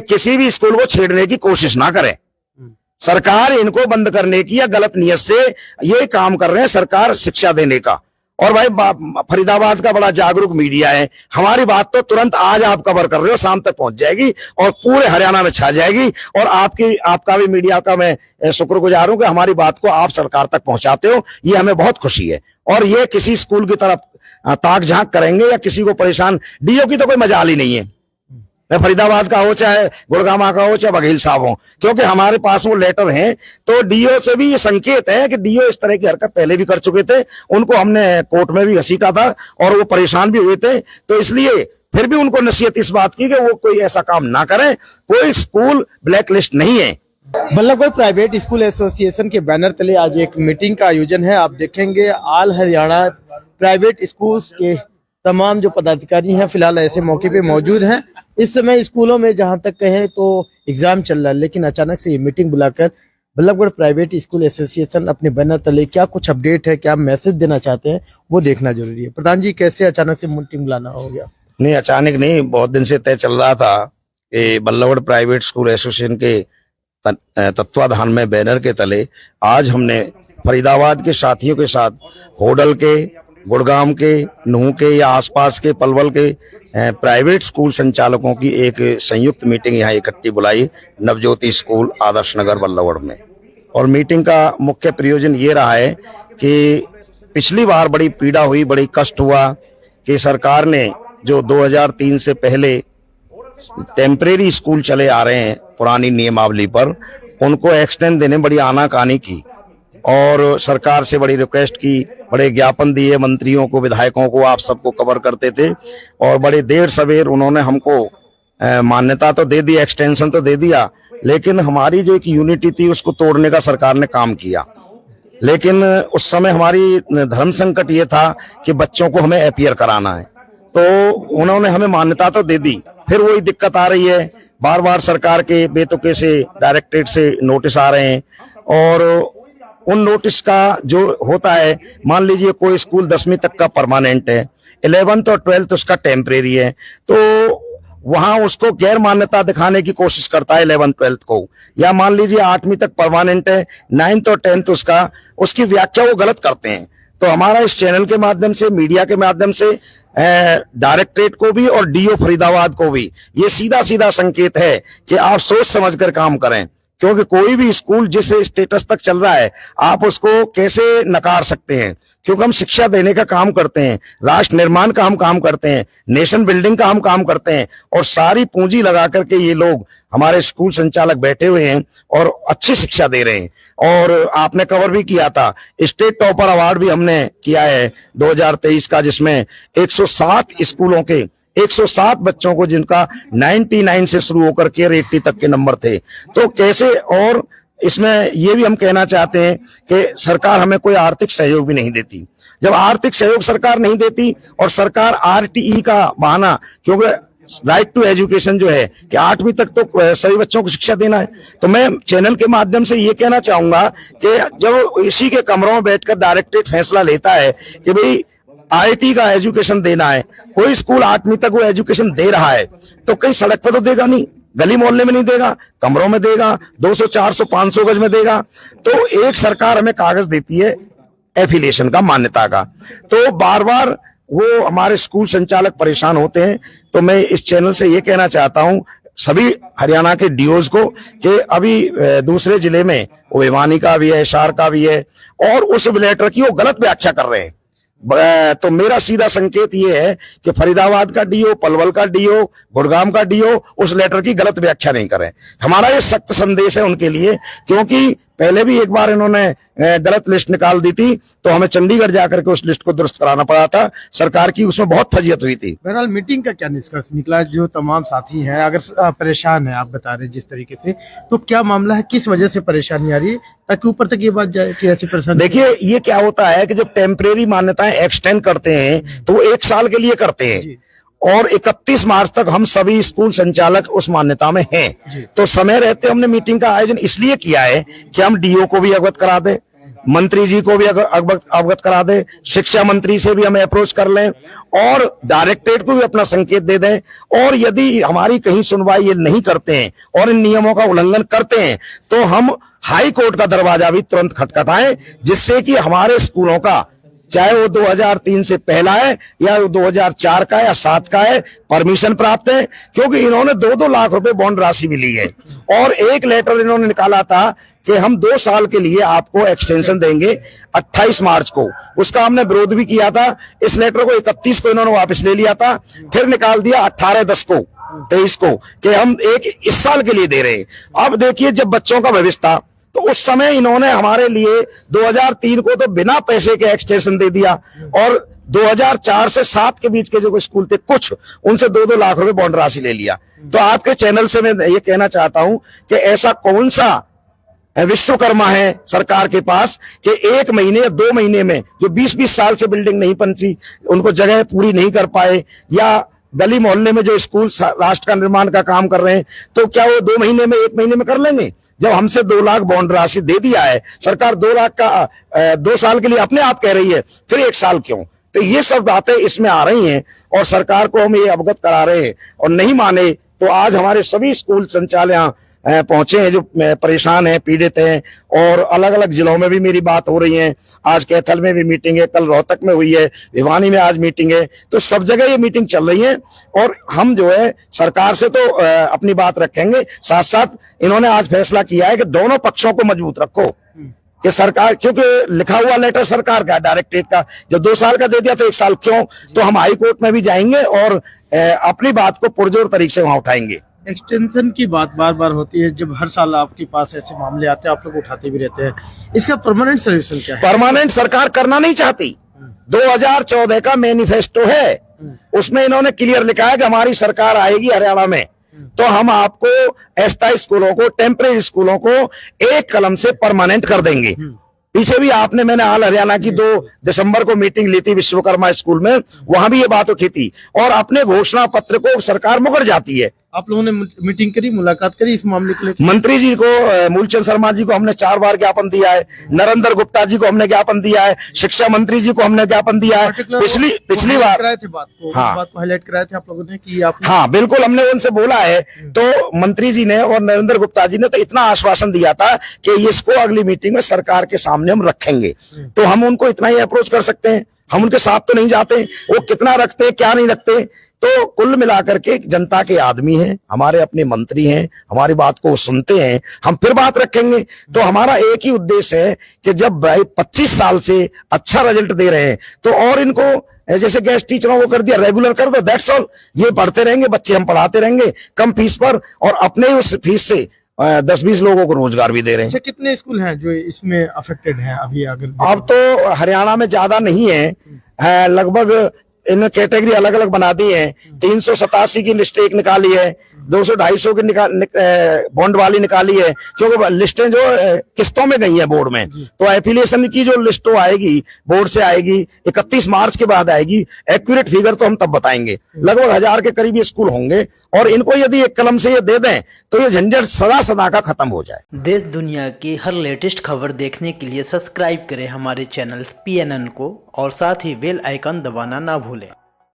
किसी भी स्कूल को छेड़ने की कोशिश ना करें। सरकार इनको बंद करने की या गलत नियत से ये काम कर रहे हैं, सरकार शिक्षा देने का। और भाई फरीदाबाद का बड़ा जागरूक मीडिया है, हमारी बात तो तुरंत आज आप कवर कर रहे हो, शाम तक पहुंच जाएगी और पूरे हरियाणा में छा जाएगी। और आपका भी मीडिया का मैं शुक्रगुजार हूं कि हमारी बात को आप सरकार तक पहुंचाते हो, ये हमें बहुत खुशी है। और ये किसी स्कूल की तरफ ताक झांक करेंगे या किसी को परेशान, डीओ की तो कोई मजाल ही नहीं है, मैं फरीदाबाद का हो चाहे गुड़गामा का हो चाहे बघेल साहब हो, क्योंकि हमारे पास वो लेटर हैं। तो डीओ से भी ये संकेत है कि डीओ इस तरह की हरकत पहले भी कर चुके थे, उनको हमने कोर्ट में भी घसीटा था और वो परेशान भी हुए थे। तो इसलिए फिर भी उनको नसीहत इस बात की कि वो कोई ऐसा काम ना करें। कोई स्कूल ब्लैक लिस्ट नहीं है। बल्लभगढ़ प्राइवेट स्कूल एसोसिएशन के बैनर तले आज एक मीटिंग का आयोजन है। आप देखेंगे ऑल हरियाणा प्राइवेट स्कूल्स के तमाम जो पदाधिकारी हैं फिलहाल ऐसे मौके पे मौजूद हैं। इस समय स्कूलों में जहां तक कहें तो एग्जाम चल रहा है, लेकिन अचानक से ये मीटिंग बुलाकर बल्लभगढ़ प्राइवेट स्कूल एसोसिएशन अपने बैनर तले क्या कुछ अपडेट है, क्या मैसेज देना चाहते हैं, वो देखना जरूरी है। प्रधान जी, कैसे अचानक से मीटिंग बुलाना हो गया? नहीं, अचानक नहीं, बहुत दिन से तय चल रहा था कि बल्लभगढ़ प्राइवेट स्कूल एसोसिएशन के तत्वाधान में बैनर के तले आज हमने फरीदाबाद के साथियों के साथ होडल के, गुड़गाम के, नूह के या आसपास के पलवल के प्राइवेट स्कूल संचालकों की एक संयुक्त मीटिंग यहाँ इकट्ठी बुलाई नवज्योति स्कूल आदर्श नगर बल्लभगढ़ में। और मीटिंग का मुख्य प्रयोजन ये रहा है कि पिछली बार बड़ी पीड़ा हुई, बड़ी कष्ट हुआ कि सरकार ने जो 2003 से पहले टेम्परेरी स्कूल चले आ रहे हैं पुरानी नियमावली पर, उनको एक्सटेंड देने बड़ी आनाकानी की और सरकार से बड़ी रिक्वेस्ट की, बड़े ज्ञापन दिए मंत्रियों को, विधायकों को, आप सबको कवर करते थे। और बड़े देर सवेर उन्होंने हमको मान्यता तो दे दी, एक्सटेंशन तो दे दिया, लेकिन हमारी जो एक यूनिटी थी उसको तोड़ने का सरकार ने काम किया। लेकिन उस समय हमारी धर्म संकट ये था कि बच्चों को हमें अपीयर कराना है, तो उन्होंने हमें मान्यता तो दे दी। फिर वही दिक्कत आ रही है, बार बार सरकार के बेतुके से डायरेक्टरेट से नोटिस आ रहे हैं और उन नोटिस का जो होता है, मान लीजिए कोई स्कूल 10वीं तक का परमानेंट है, 11th और 12th उसका टेम्परेरी है, तो वहां उसको गैर मान्यता दिखाने की कोशिश करता है 11th 12th को। या मान लीजिए 8वीं तक परमानेंट है, 9th और 10th उसकी व्याख्या वो गलत करते हैं। तो हमारा इस चैनल के माध्यम से, मीडिया के माध्यम से डायरेक्टरेट को भी और डीओ फरीदाबाद को भी ये सीधा सीधा संकेत है कि आप सोच समझकर काम करें, क्योंकि कोई भी स्कूल जिस स्टेटस तक चल रहा है आप उसको कैसे नकार सकते हैं। क्योंकि हम शिक्षा देने का काम करते हैं, राष्ट्र निर्माण का हम काम करते हैं, नेशन बिल्डिंग का हम काम करते हैं, और सारी पूंजी लगा करके ये लोग हमारे स्कूल संचालक बैठे हुए हैं और अच्छी शिक्षा दे रहे हैं। और आपने कवर भी किया था, स्टेट टॉपर अवार्ड भी हमने किया है 2023 का, जिसमें 107 स्कूलों के 107 बच्चों को जिनका 99 से शुरू होकर के 80 तक के नंबर थे। तो कैसे, और इसमें ये भी हम कहना चाहते हैं कि सरकार हमें कोई आर्थिक सहयोग भी नहीं देती। जब आर्थिक सहयोग सरकार नहीं देती और सरकार आरटीई का बहाना, क्योंकि राइट टू एजुकेशन जो है कि 8वीं तक तो सभी बच्चों को शिक्षा देना है, तो मैं चैनल के माध्यम से ये कहना चाहूंगा कि जब इसी के कमरों में बैठकर डायरेक्टरेट फैसला लेता है कि भाई आईटी का एजुकेशन देना है, कोई स्कूल 8वीं तक वो एजुकेशन दे रहा है, तो कहीं सड़क पर तो देगा नहीं, गली मोहल्ले में नहीं देगा, कमरों में देगा, 200 400 500 गज में देगा। तो एक सरकार हमें कागज देती है एफिलिएशन का, मान्यता का, तो बार बार वो हमारे स्कूल संचालक परेशान होते हैं। तो मैं इस चैनल से ये कहना चाहता हूं सभी हरियाणा के डीओज को कि अभी दूसरे जिले में भिवानी का भी है, हिसार का भी है, और उस लेटर की वो गलत व्याख्या कर रहे हैं। तो मेरा सीधा संकेत ये है कि फरीदाबाद का डीओ, पलवल का डीओ, गुड़गाम का डीओ उस लेटर की गलत व्याख्या नहीं करें। हमारा ये सख्त संदेश है उनके लिए, क्योंकि पहले भी एक बार इन्होंने गलत लिस्ट निकाल दी थी, तो हमें चंडीगढ़ जाकर के उस लिस्ट को दुरुस्त कराना पड़ा था। सरकार की उसमें बहुत फजीयत हुई थी। बहरहाल मीटिंग का क्या निष्कर्ष निकला? जो तमाम साथी हैं, अगर परेशान है, आप बता रहे जिस तरीके से, तो क्या मामला है, किस वजह से परेशानी आ रही है, ताकि ऊपर तक ये बात जाए कि ऐसी परेशानी? देखिए, ये क्या होता है कि जब टेम्परेरी मान्यताएं एक्सटेंड करते हैं तो वो 1 साल के लिए करते हैं, और 31 मार्च तक हम सभी स्कूल संचालक उस मान्यता में हैं। तो समय रहते हमने मीटिंग का आयोजन इसलिए किया है कि हम डीओ को भी अवगत करा दें, मंत्री जी को भी अवगत करा दें, शिक्षा मंत्री से भी हमें अप्रोच कर लें और डायरेक्टरेट को भी अपना संकेत दे दें। और यदि हमारी कहीं सुनवाई ये नहीं करते हैं और इन नियमों का उल्लंघन करते हैं तो हम हाई कोर्ट का दरवाजा भी तुरंत खटखटाएं, जिससे कि हमारे स्कूलों का, चाहे वो 2003 से पहला है या 2004 का या 7 का है, परमिशन प्राप्त है। क्योंकि इन्होंने 2-2 लाख रुपए बॉन्ड राशि भी ली है और एक लेटर इन्होंने निकाला था कि हम 2 साल के लिए आपको एक्सटेंशन देंगे 28 मार्च को। उसका हमने विरोध भी किया था। इस लेटर को 31 को इन्होंने वापस ले लिया था, फिर निकाल दिया 18/10 को, 23 को, कि हम इस साल के लिए दे रहे हैं। अब देखिए, जब बच्चों का भविष्य था तो उस समय इन्होंने हमारे लिए 2003 को तो बिना पैसे के एक्सटेंशन दे दिया और 2004 से 7 के बीच के जो स्कूल थे कुछ, उनसे 2-2 लाख रुपए बॉन्ड राशि ले लिया। तो आपके चैनल से मैं ये कहना चाहता हूं कि ऐसा कौन सा विश्वकर्मा है सरकार के पास कि 1 महीने या 2 महीने में, जो 20-20 साल से बिल्डिंग नहीं पहुंची, उनको जगह पूरी नहीं कर पाए, या गली मोहल्ले में जो स्कूल राष्ट्र का निर्माण का काम कर रहे हैं, तो क्या वो 2 महीने में, 1 महीने में कर लेंगे? जब हमसे 2 लाख बॉन्ड राशि दे दिया है सरकार, 2 लाख का 2 साल के लिए अपने आप कह रही है, फिर 1 साल क्यों? तो ये सब बातें इसमें आ रही हैं और सरकार को हम ये अवगत करा रहे हैं और नहीं माने तो आज हमारे सभी स्कूल संचालक पहुंचे हैं जो परेशान हैं, पीड़ित हैं, और अलग अलग जिलों में भी मेरी बात हो रही है। आज कैथल में भी मीटिंग है, कल रोहतक में हुई है, भिवानी में आज मीटिंग है, तो सब जगह ये मीटिंग चल रही है और हम जो है सरकार से तो अपनी बात रखेंगे। साथ साथ इन्होंने आज फैसला किया है कि दोनों पक्षों को मजबूत रखो, कि सरकार, क्योंकि लिखा हुआ लेटर सरकार का, डायरेक्टरेट का, जब 2 साल का दे दिया तो 1 साल क्यों? तो हम हाई कोर्ट में भी जाएंगे और अपनी बात को पुरजोर तरीके से वहां उठाएंगे। एक्सटेंशन की बात बार बार होती है, जब हर साल आपके पास ऐसे मामले आते हैं आप लोग उठाते भी रहते हैं, इसका परमानेंट सोल्यूशन क्या है? परमानेंट सरकार करना नहीं चाहती। 2014 का मैनिफेस्टो है, उसमें इन्होंने क्लियर लिखा है कि हमारी सरकार आएगी हरियाणा में तो हम आपको अस्थायी स्कूलों को, टेम्परेरी स्कूलों को एक कलम से परमानेंट कर देंगे। पीछे भी मैंने ऑल हरियाणा की 2 दिसंबर को मीटिंग ली थी विश्वकर्मा स्कूल में, वहां भी ये बात उठी थी और अपने घोषणा पत्र को सरकार मुकर जाती है। आप लोगों ने मीटिंग करी, मुलाकात करी इस मामले को लेकर? मंत्री जी को, मूलचंद शर्मा जी को हमने 4 बार ज्ञापन दिया है, नरेंद्र गुप्ता जी को हमने ज्ञापन दिया है, शिक्षा मंत्री जी को हमने ज्ञापन दिया है। पिछली बार कराए थे बात को, हाँ, बात को हाईलाइट कराए थे आप लोगों ने कि आप, हाँ बिल्कुल, हमने उनसे बोला है। तो मंत्री जी ने और नरेंद्र गुप्ता जी ने तो इतना आश्वासन दिया था कि इसको अगली मीटिंग में सरकार के सामने हम रखेंगे। तो हम उनको इतना ही अप्रोच कर सकते हैं, हम उनके साथ तो नहीं जाते, वो कितना रखते हैं क्या नहीं रखते। तो कुल मिलाकर के जनता के आदमी हैं, हमारे अपने मंत्री हैं, हमारी बात को सुनते हैं, हम फिर बात रखेंगे। तो हमारा एक ही उद्देश्य है कि जब 25 साल से अच्छा रिजल्ट दे रहे हैं तो और इनको, जैसे गेस्ट टीचरों को कर दिया, रेगुलर कर दो, दैट्स ऑल। ये पढ़ते रहेंगे, बच्चे हम पढ़ाते रहेंगे कम फीस पर, और अपने उस फीस से 10-20 लोगों को रोजगार भी दे रहे हैं। अच्छा, कितने स्कूल हैं जो इसमें अफेक्टेड हैं अभी? अगर अब तो हरियाणा में ज्यादा नहीं है, लगभग इन कैटेगरी अलग अलग बना दी है। 387 की लिस्ट एक निकाली है, 200-250 की बॉन्ड वाली निकाली है, क्योंकि लिस्टें जो किस्तों में गई है बोर्ड में। तो एफिलिएशन की जो लिस्ट आएगी बोर्ड से आएगी 31 मार्च के बाद आएगी। एक्यूरेट फिगर तो हम तब बताएंगे। लगभग 1000 के करीब स्कूल होंगे और इनको यदि एक कलम से ये दे दें तो ये झंझट सदा का खत्म हो जाए। देश दुनिया की हर लेटेस्ट खबर देखने के लिए सब्सक्राइब करें हमारे चैनल PNN को और साथ ही बेल आइकन दबाना ना भूलें।